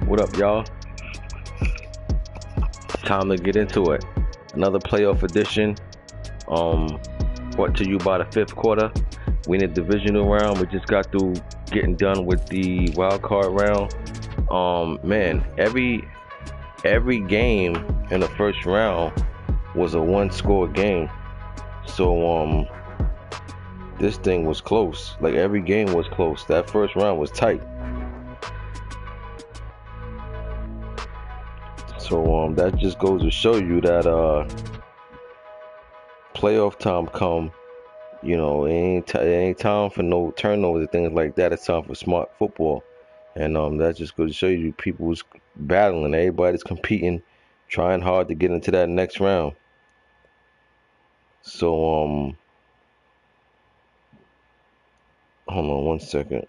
What up, y'all? Time to get into it. Another playoff edition. Um, brought to you by the fifth quarter. We in the divisional round. We just got through getting done with the wild card round. Man, every game in the first round was a one-score game. So this thing was close. Like every game was close. That first round was tight. So that just goes to show you that playoff time come. You know, it ain't time for no turnovers and things like that. It's time for smart football, and that just goes to show you people's battling. Everybody's competing, trying hard to get into that next round. So hold on one second.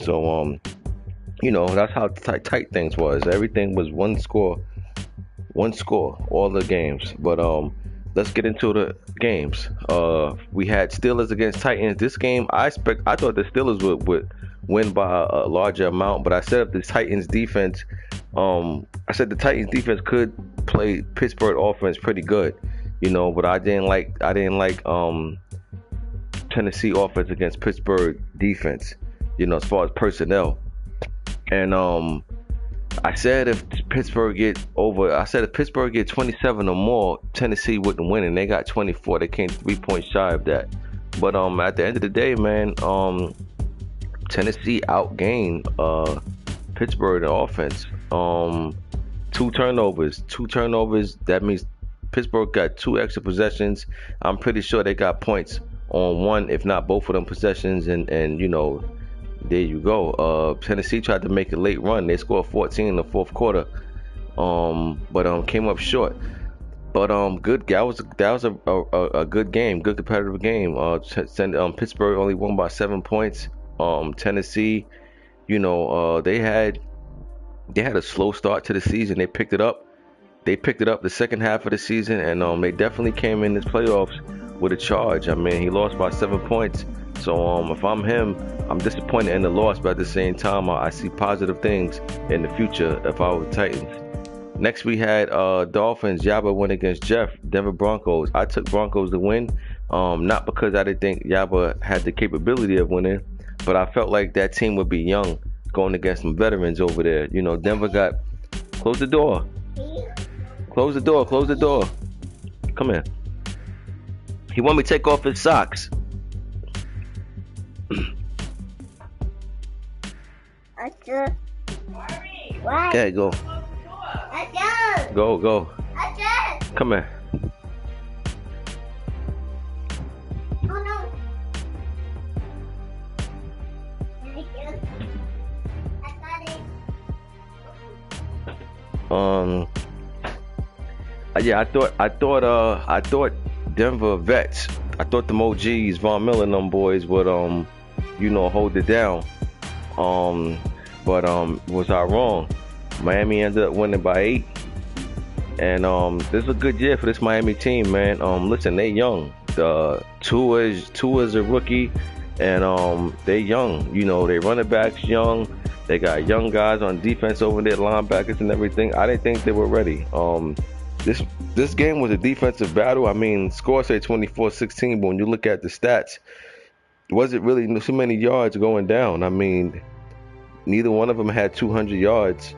So that's how tight things was. Everything was one score, all the games. But let's get into the games. We had Steelers against Titans. This game, I thought the Steelers would win by a larger amount, but I said if the Titans defense, I said the Titans defense could play Pittsburgh offense pretty good, but I didn't like Tennessee offense against Pittsburgh defense, as far as personnel. And I said if Pittsburgh get 27 or more, Tennessee wouldn't win, and they got 24. They came 3 points shy of that. But at the end of the day, man, Tennessee outgained Pittsburgh in offense. Two turnovers. That means Pittsburgh got 2 extra possessions. I'm pretty sure they got points on one, if not both of them possessions, and there you go. Tennessee tried to make a late run. They scored 14 in the fourth quarter, but came up short. But good. That was a good game, good competitive game. Pittsburgh only won by 7 points. Tennessee, they had a slow start to the season. They picked it up. The second half of the season, and they definitely came in this playoffs with a charge. I mean, he lost by 7 points. So if I'm him, I'm disappointed in the loss, but at the same time, I see positive things in the future if I were the Titans. Next, we had Dolphins. Yaba went against Jeff, Denver Broncos. I took Broncos to win, not because I didn't think Yaba had the capability of winning, but I felt like that team would be young going against some veterans over there. Denver got... Close the door. Close the door. Come here. He want me to take off his socks. Okay, go. Go. Come here. Yeah, I thought Denver vets. I thought the OGs, Von Miller and them boys would hold it down. But was I wrong? Miami ended up winning by 8. And this is a good year for this Miami team, man. Listen, they young. Tua is a rookie, and they young. They running backs young. They got young guys on defense over there, linebackers and everything. I didn't think they were ready. This game was a defensive battle. I mean, score say 24-16, but when you look at the stats, wasn't really so many yards going down. I mean, neither one of them had 200 yards.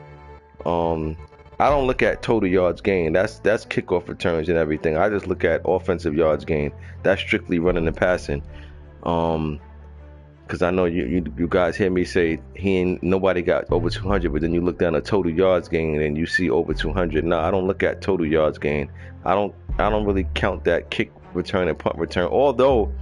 I don't look at total yards gained. That's kickoff returns and everything. I just look at offensive yards gained. That's strictly running and passing. Because I know you guys hear me say nobody got over 200, but then you look down at total yards gained and you see over 200. No, I don't look at total yards gained. I don't really count that kick return and punt return, although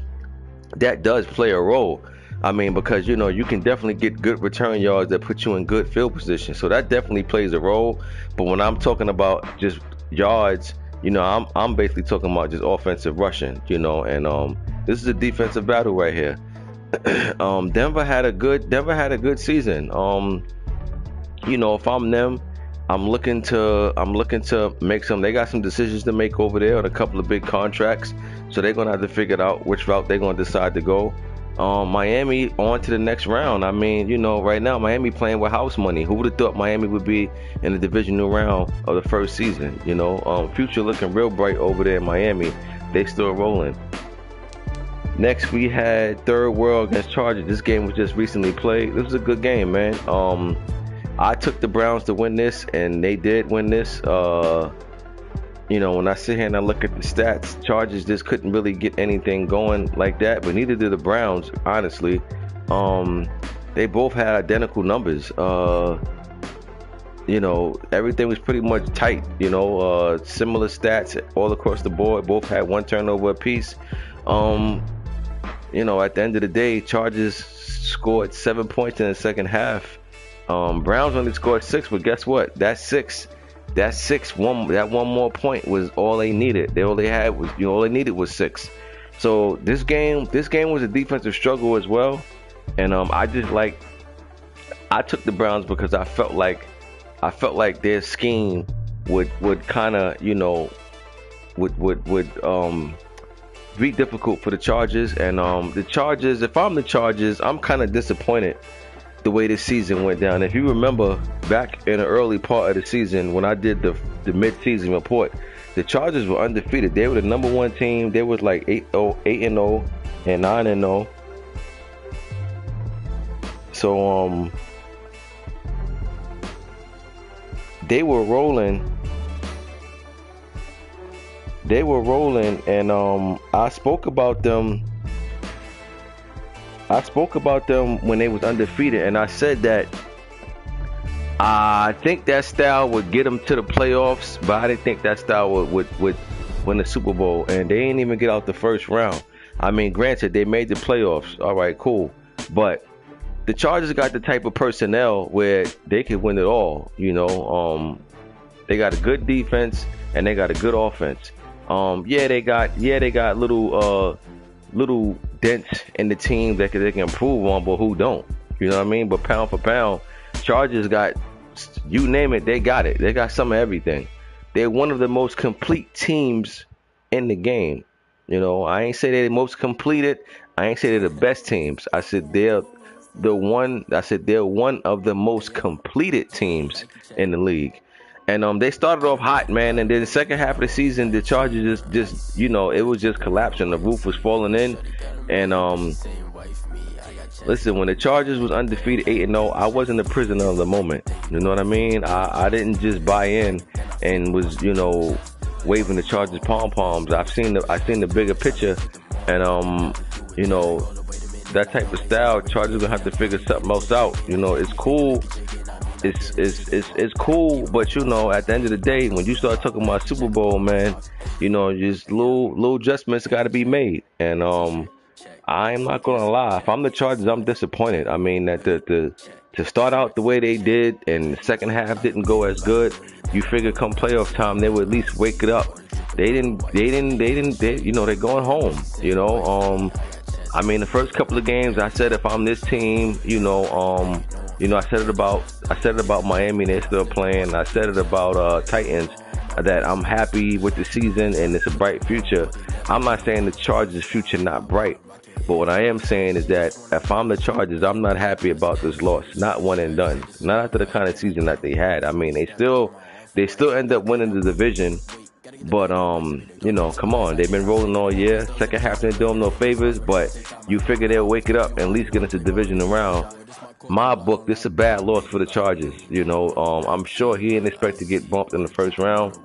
that does play a role. I mean, because you can definitely get good return yards that put you in good field position, so that definitely plays a role. But when I'm talking about just yards, I'm basically talking about just offensive rushing, and this is a defensive battle right here. Denver had a good season. If I'm them, I'm looking to make some. They got some decisions to make over there on a couple of big contracts, so they're gonna have to figure out which route they're gonna decide to go. Miami on to the next round. I mean, right now Miami playing with house money. Who would have thought Miami would be in the divisional round of the first season? Future looking real bright over there in Miami. They still rolling. Next, we had Third World against Chargers. This game was just recently played. This was a good game, man. I took the Browns to win this, and they did win this. When I sit here and I look at the stats, Chargers just couldn't really get anything going like that, but neither did the Browns, honestly. They both had identical numbers. Everything was pretty much tight, similar stats all across the board. Both had one turnover apiece. At the end of the day, Chargers scored 7 points in the second half. Browns only scored 6, but guess what? That one more point was all they needed. All they needed was 6. So this game was a defensive struggle as well. And I took the Browns because I felt like their scheme would kind of would be difficult for the Chargers. And the Chargers, if I'm the Chargers, I'm kind of disappointed the way this season went down. If you remember back in the early part of the season when I did the mid-season report, the Chargers were undefeated. They were the number one team. They was like 8-0 and 9-0. So they were rolling. And I spoke about them when they was undefeated, and I said that I think that style would get them to the playoffs, but I didn't think that style would win the Super Bowl, and they didn't even get out the first round. I mean, granted, they made the playoffs. All right, cool. But the Chargers got the type of personnel where they could win it all. They got a good defense and they got a good offense. They got little dents in the team that they can improve on, but who don't? You know what I mean? But pound for pound, Chargers got, you name it, they got it. They got some of everything. They're one of the most complete teams in the game. I ain't say they're the most completed. I ain't say they're the best teams. I said they're one of the most completed teams in the league. And they started off hot, man, and then the second half of the season, the Chargers just it was just collapsing. The roof was falling in. And listen, when the Chargers was undefeated 8-0, I wasn't a prisoner of the moment. You know what I mean? I didn't just buy in and was waving the Chargers pom-poms. I seen the bigger picture, and that type of style, Chargers gonna have to figure something else out. It's cool. It's cool, but at the end of the day, when you start talking about Super Bowl, man, just little adjustments got to be made. And I'm not gonna lie, if I'm the Chargers, I'm disappointed. I mean that to start out the way they did, and the second half didn't go as good. You figure come playoff time, they would at least wake it up. They didn't. They're going home. I mean, the first couple of games, I said if I'm this team, I said it about Miami, they're still playing. I said it about Titans, that I'm happy with the season and it's a bright future. I'm not saying the Chargers' future not bright, but what I am saying is that if I'm the Chargers, I'm not happy about this loss. Not one and done. Not after the kind of season that they had. I mean, they still end up winning the division. But come on, they've been rolling all year. Second half didn't do them no favors, but you figure they'll wake it up and at least get into the divisional round. My book, this is a bad loss for the Chargers. I'm sure he didn't expect to get bumped in the first round.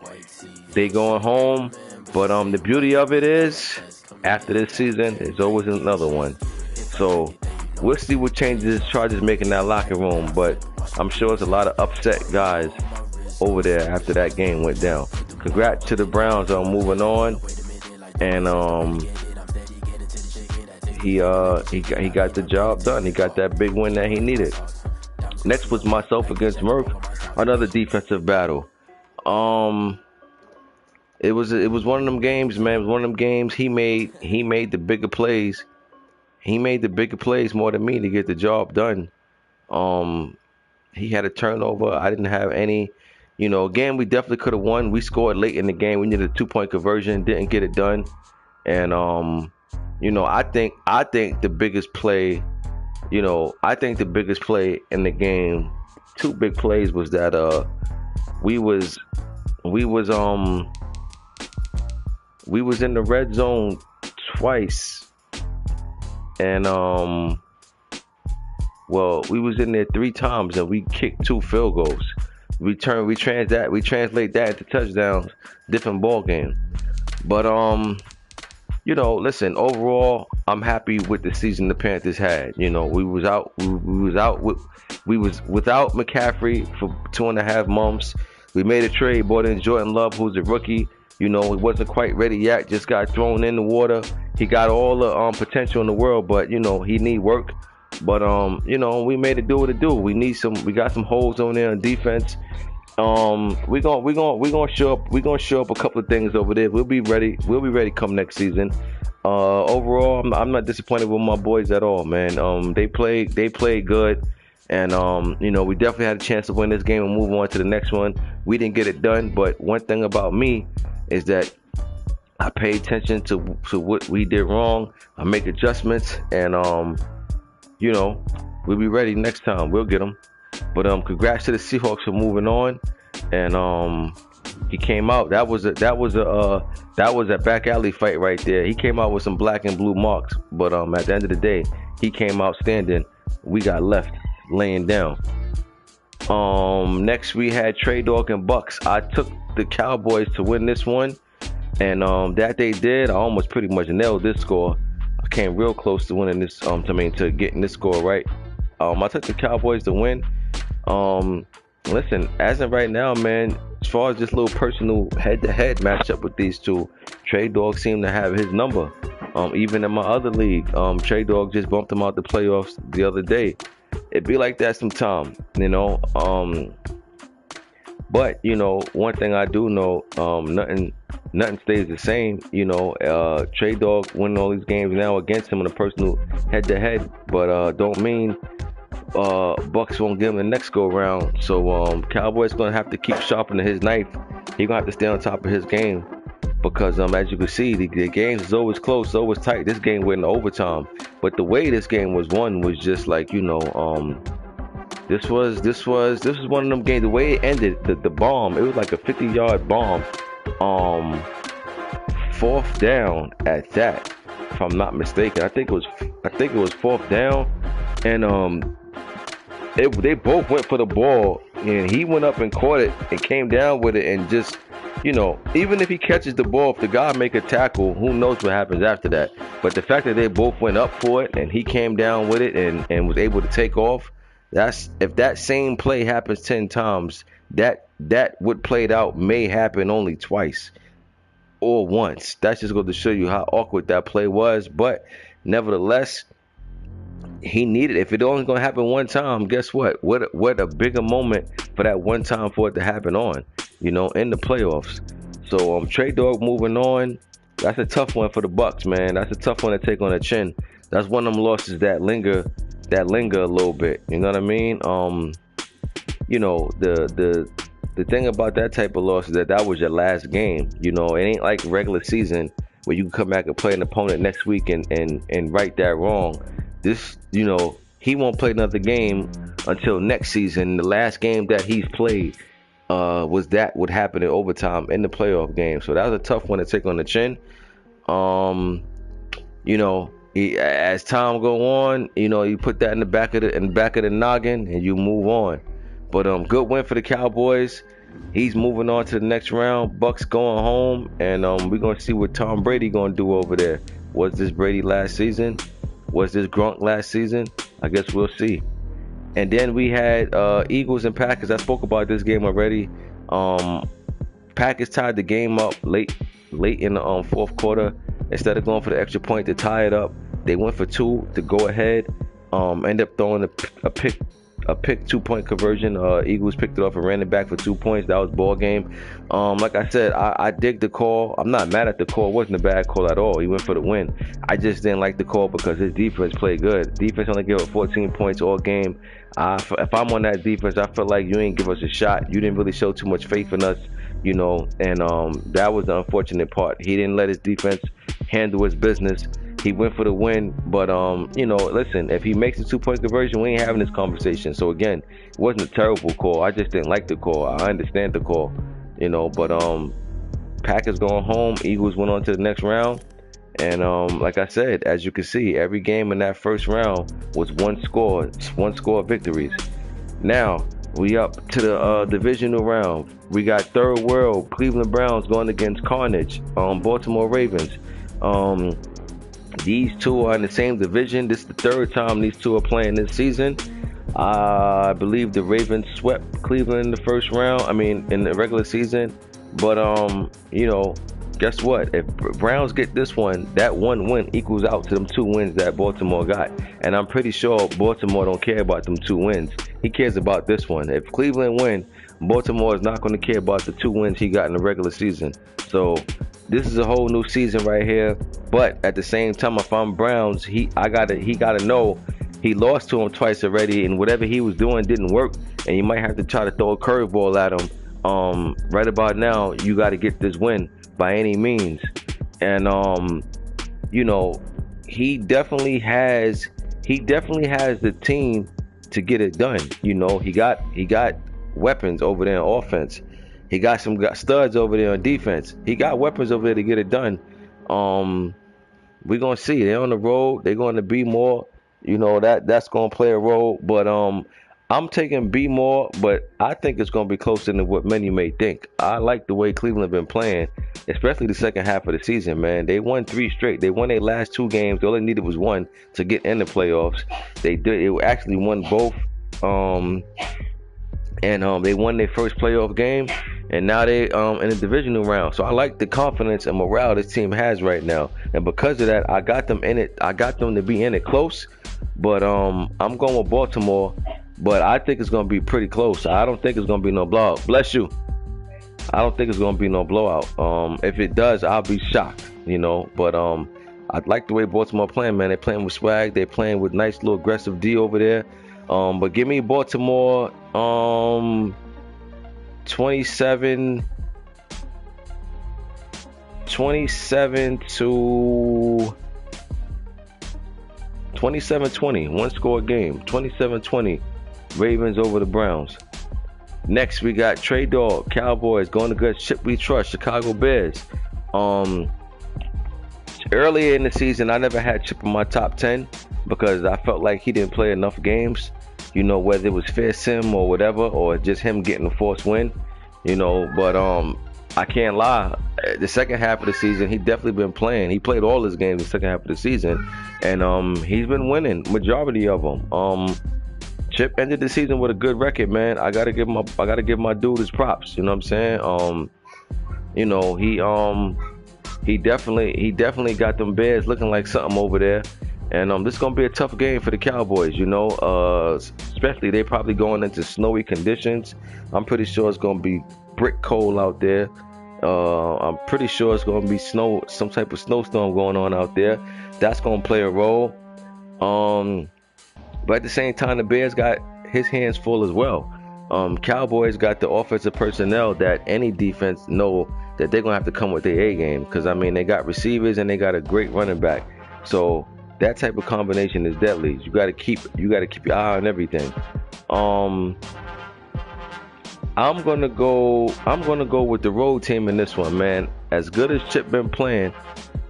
They going home, but the beauty of it is, after this season, there's always another one. So we'll see what changes Chargers make in that locker room. But I'm sure it's a lot of upset guys over there after that game went down. Congrats to the Browns on moving on, and he got the job done. He got that big win that he needed. Next was myself against Murph, another defensive battle. It was one of them games, man. It was one of them games. He made the bigger plays. He made the bigger plays more than me to get the job done. He had a turnover. I didn't have any. Again, we definitely could have won. We scored late in the game. We needed a 2-point conversion. Didn't get it done. And I think the biggest play, I think the biggest play in the game, two big plays was that we was we was we was in the red zone twice, and well, we was in there 3 times and we kicked 2 field goals. We translate that into touchdowns, different ball game. But listen, overall, I'm happy with the season the Panthers had. We was without McCaffrey for 2.5 months. We made a trade, brought in Jordan Love, who's a rookie. He wasn't quite ready yet, just got thrown in the water. He got all the potential in the world, but he need work. But we made it do what it do. We got some holes on there on defense. We gonna show up a couple of things over there. We'll be ready come next season. Overall, I'm not disappointed with my boys at all, man. They played good, and we definitely had a chance to win this game and move on to the next one. We didn't get it done, but one thing about me is that I pay attention to what we did wrong. I make adjustments, and we'll be ready next time. We'll get them. But congrats to the Seahawks for moving on. And he came out. That was a back alley fight right there. He came out with some black and blue marks. But at the end of the day, he came out standing. We got left laying down. Next we had Trey Dog and Bucks. I took the Cowboys to win this one, and that they did. I almost pretty much nailed this score. I came real close to winning this. To getting this score right. I took the Cowboys to win. Listen, as of right now, man, as far as this little personal head-to-head matchup with these two, Trey Dog seemed to have his number. Even in my other league, Trey Dog just bumped him out the playoffs the other day. It be like that sometime, But one thing I do know, nothing stays the same. Trey Dog winning all these games now against him in a personal head-to-head, but don't mean Bucks won't give him the next go round. So Cowboys gonna have to keep sharpening his knife. He gonna have to stay on top of his game, because as you can see, the games is always close, always tight. This game went in overtime, but the way this game was won was just like this was one of them games. The way it ended, the bomb, it was like a 50-yard bomb, 4th down at that, if I'm not mistaken. I think it was 4th down, and they both went for the ball, and he went up and caught it and came down with it, and just even if he catches the ball, if the guy make a tackle, who knows what happens after that. But the fact that they both went up for it and he came down with it and was able to take off, if that same play happens 10 times, that what played out may happen only twice or once. That's just going to show you how awkward that play was. But nevertheless, he needed, if it only going to happen one time, guess what? What a bigger moment for that one time for it to happen on, in the playoffs. So Trey Dog moving on. That's a tough one for the Bucks, man. That's a tough one to take on the chin. That's one of them losses that linger a little bit. You know what I mean? The thing about that type of loss is that was your last game. It ain't like regular season where you can come back and play an opponent next week and right that wrong. This, he won't play another game until next season. The last game that he's played was that would happen in overtime in the playoff game. So that was a tough one to take on the chin. As time go on, you put that in the back of the noggin and you move on. But good win for the Cowboys. He's moving on to the next round. Bucks going home, and we're gonna see what Tom Brady gonna do over there. Was this Brady last season? Was this Gronk last season? I guess we'll see. And then we had Eagles and Packers. I spoke about this game already. Packers tied the game up late in the 4th quarter. Instead of going for the extra point to tie it up, they went for 2 to go ahead. End up throwing a a pick 2-point conversion. Eagles picked it off and ran it back for 2 points. That was ball game. Like I said, I dig the call. I'm not mad at the call. It wasn't a bad call at all. He went for the win. I just didn't like the call because his defense played good. Defense only gave up 14 points all game. If I'm on that defense, I feel like you ain't give us a shot. You didn't really show too much faith in us, you know, and that was the unfortunate part. He didn't let his defense handle his business. He went for the win, but you know, listen, if he makes a 2-point conversion, we ain't having this conversation. So again, it wasn't a terrible call. I just didn't like the call. I understand the call, you know, but Packers going home. Eagles went on to the next round. And like I said, as you can see, every game in that first round was one score victories. Now we up to the divisional round. We got third world Cleveland Browns going against Carnage, Baltimore Ravens. These two are in the same division. This is the third time these two are playing this season. I believe the Ravens swept Cleveland in the first round. I mean, in the regular season. But you know, guess what? If Browns get this one, that one win equals out to them 2 wins that Baltimore got. And I'm pretty sure Baltimore don't care about them 2 wins. He cares about this one. If Cleveland win, Baltimore is not going to care about the 2 wins he got in the regular season. So this is a whole new season right here. But at the same time, if I'm Browns, he gotta know he lost to him twice already, and whatever he was doing didn't work. And you might have to try to throw a curveball at him. Right about now, you got to get this win by any means. And you know, he definitely has the team to get it done. You know, he got weapons over there on offense. He got some studs over there on defense. He got weapons over there to get it done. We're gonna see. They're on the road. They're going to be more. You know, that's gonna play a role. But I'm taking B more, but I think it's going to be closer than what many may think. I like the way Cleveland been playing, especially the second half of the season, man. They won 3 straight. They won their last 2 games. All they needed was 1 to get in the playoffs. They did. It actually won both. And they won their first playoff game, and now they in the divisional round. So I like the confidence and morale this team has right now, and because of that, I got them in it. I got them to be in it close, but I'm going with Baltimore. But I think it's going to be pretty close. I don't think it's going to be no blowout. Bless you. I don't think it's going to be no blowout. If it does, I'll be shocked, you know. But I like the way Baltimore playing, man. They're playing with swag. They're playing with nice little aggressive D over there. But give me Baltimore 27 to 27-20. 1-score game. 27-20. Ravens over the Browns. Next, we got Trey Dog, Cowboys going against Chip We Trust, Chicago Bears. Earlier in the season, I never had Chip in my top 10 because I felt like he didn't play enough games. You know, whether it was fair sim or whatever, or just him getting a forced win. You know, but I can't lie. The second half of the season, he definitely been playing. He played all his games the second half of the season, and he's been winning majority of them. Chip ended the season with a good record, man. I gotta give my dude his props. You know what I'm saying? You know, he definitely got them Bears looking like something over there. And this is gonna be a tough game for the Cowboys. You know, especially they probably going into snowy conditions. I'm pretty sure it's gonna be brick cold out there. I'm pretty sure it's gonna be snow, some type of snowstorm going on out there. That's gonna play a role. But at the same time, the Bears got his hands full as well. Cowboys got the offensive personnel that any defense know that they're gonna have to come with their A game, because I mean they got receivers and they got a great running back. So that type of combination is deadly. You gotta keep your eye on everything. I'm gonna go with the road team in this one, man. As good as Chip been playing,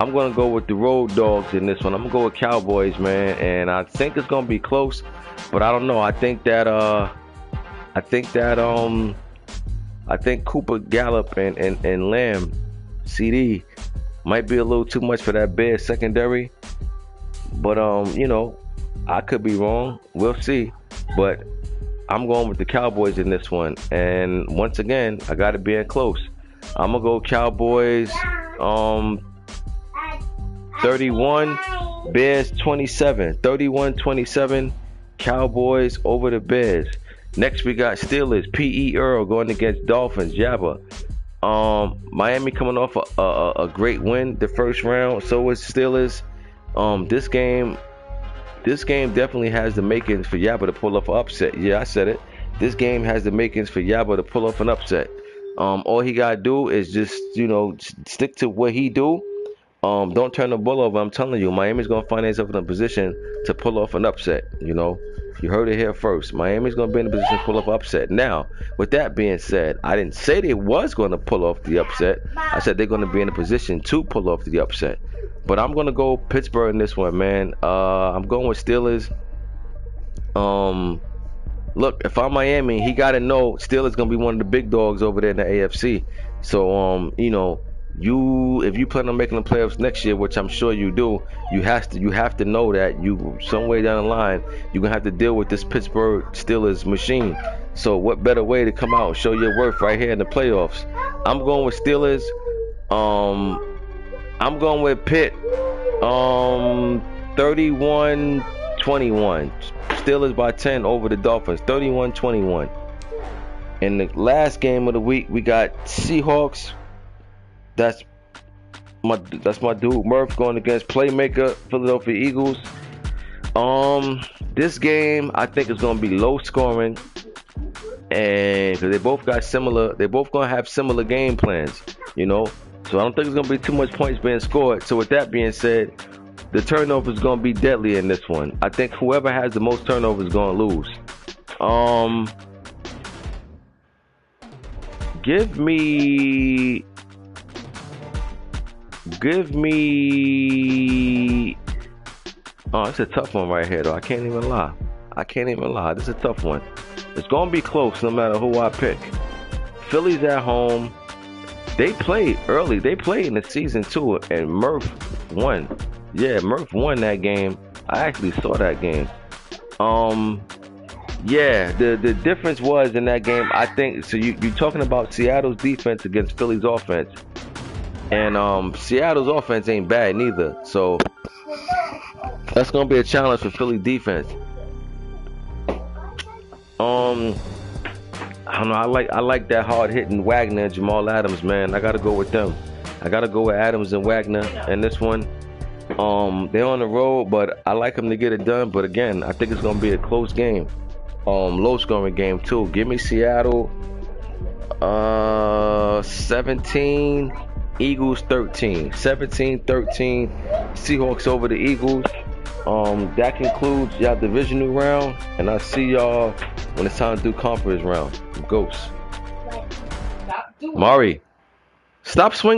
I'm gonna go with the road dogs in this one. I'm gonna go with Cowboys, man, and I think it's gonna be close, but I don't know. I think Cooper, Gallup, and Lamb, CD, might be a little too much for that Bears secondary. But you know, I could be wrong. We'll see. But I'm going with the Cowboys in this one, and once again, I got to be in close. I'm gonna go Cowboys 31, Bears 27. 31-27, Cowboys over the Bears. Next we got Steelers. P.E. Earl going against Dolphins. Yabba. Miami coming off a great win the first round. So is Steelers. This game definitely has the makings for Yabba to pull off an upset. Yeah, I said it. This game has the makings for Yabba to pull off an upset. All he gotta do is just stick to what he do. Don't turn the ball over. I'm telling you, Miami's gonna find themselves in a position to pull off an upset. You heard it here first. Miami's gonna be in a position to pull off an upset. Now, with that being said, I didn't say they was gonna pull off the upset. I said they're gonna be in a position to pull off the upset. But I'm gonna go Pittsburgh in this one, man. I'm going with Steelers. Look, if I'm Miami, he gotta know Steelers gonna be one of the big dogs over there in the AFC. So, if you plan on making the playoffs next year, which I'm sure you do, you have to know that you somewhere down the line you're gonna have to deal with this Pittsburgh Steelers machine. So what better way to come out and show your worth right here in the playoffs? I'm going with Steelers. I'm going with Pitt. 31-21. Steelers by 10 over the Dolphins. 31-21. In the last game of the week, we got Seahawks. That's my dude Murph going against Playmaker Philadelphia Eagles. This game I think is going to be low scoring, and because they both gonna have similar game plans, So I don't think there's gonna be too much points being scored. So with that being said, the turnover is gonna be deadly in this one. I think whoever has the most turnovers is gonna lose. Give me. Oh, it's a tough one right here, though. I can't even lie. This is a tough one. It's gonna be close no matter who I pick. Philly's at home. They played early. They played in the season too, and Murph won. Yeah, Murph won that game. I actually saw that game. Yeah, the difference was in that game, I think, so you're talking about Seattle's defense against Philly's offense. And Seattle's offense ain't bad neither. So that's gonna be a challenge for Philly defense. I don't know. I like that hard hitting Wagner and Jamal Adams, man. I gotta go with them. I gotta go with Adams and Wagner in this one. They're on the road, but I like them to get it done. But again, I think it's gonna be a close game. Low scoring game too. Give me Seattle 17, Eagles 13. 17-13, Seahawks over the Eagles. That concludes y'all divisional round, and I'll see y'all when it's time to do conference round. Ghosts. Mari, stop swinging.